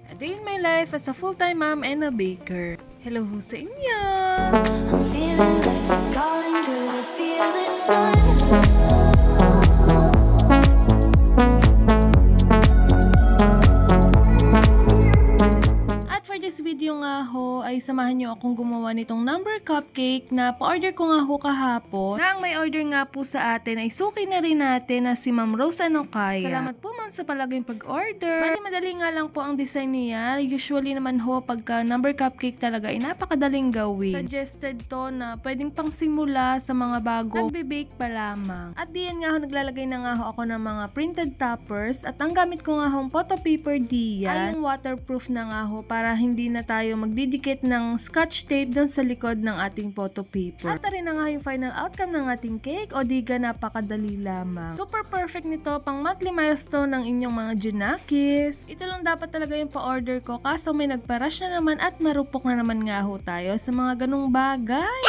A day in my life as a full-time mom and a baker. Hello ho sa inyo! I'm feeling like you're calling, could I feel the sun? At for this video nga ho, ay samahan nyo akong gumawa nitong number cupcake na pa-order ko nga ho kahapon. Na ang may order nga po sa atin ay suki na rin natin na si Ma'am Rosa Nokaya. Salamat po ma'am sa palaging pag-order. Bali madali nga lang po ang design niya. Usually naman ho, pagka number cupcake talaga ay napakadaling gawin. Suggested to na pwedeng pang simula sa mga bago nagbe-bake pa lamang. At diyan nga ho, naglalagay na nga ho ako ng mga printed toppers at ang gamit ko nga ho photo paper diyan ay yung waterproof na nga ho para hindi na tayo magdidikit ng scotch tape doon sa likod ng ating photo paper. At rin na nga yung final outcome ng ating cake o diga napakadali lamang. Super perfect nito pang monthly milestone ng inyong mga Junakis. Ito lang dapat talaga yung pa-order ko kaso may nagpa-rush na naman at marupok na naman nga ho tayo sa mga ganong bagay.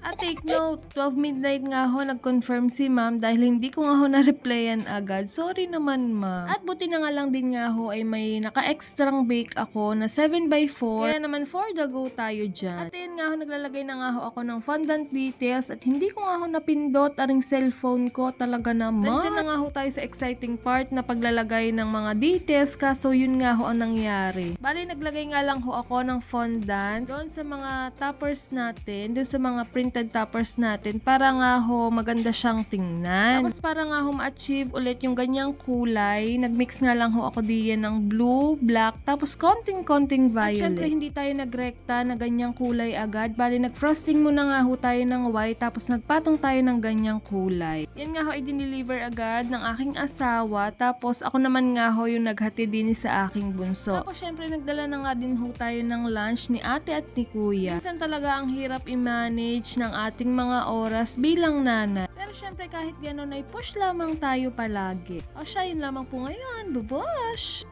At take note, 12 midnight nga ho nag-confirm si ma'am dahil hindi ko nga ho na-replyan agad. Sorry naman ma'am. At buti na nga lang din nga ho ay may naka-extrang bake ako na 7x4. Kaya naman for the go tayo dyan. At yun nga ho, naglalagay na nga ho ako ng fondant details at hindi ko nga ho napindot aring cellphone ko talaga naman. Nandiyan na nga ho tayo sa exciting part na paglalagay ng mga details kaso yun nga ho ang nangyari. Bali naglagay nga lang ho ako ng fondant doon sa mga toppers natin, doon sa mga printed toppers natin para nga ho maganda siyang tingnan. Tapos para nga ho ma-achieve ulit yung ganyang kulay, nagmix nga lang ho ako diyan ng blue, black, tapos konting-konting violet. At syempre hindi tayo nagrekta na ganyang kulay agad. Bali nag-frosting muna nga ho tayo ng white tapos nagpatong tayo ng ganyang kulay. Yan nga ho i-deliver agad ng aking asawa tapos ako naman nga ho yung naghati din sa aking bunso. Tapos syempre nagdala na nga din ho tayo ng lunch ni ate at ni kuya. Minsan talaga ang hirap i-manage ng ating mga oras bilang nanay. Pero syempre kahit gano'n ay push lamang tayo palagi. O siya yun lamang po ngayon. Bubosh!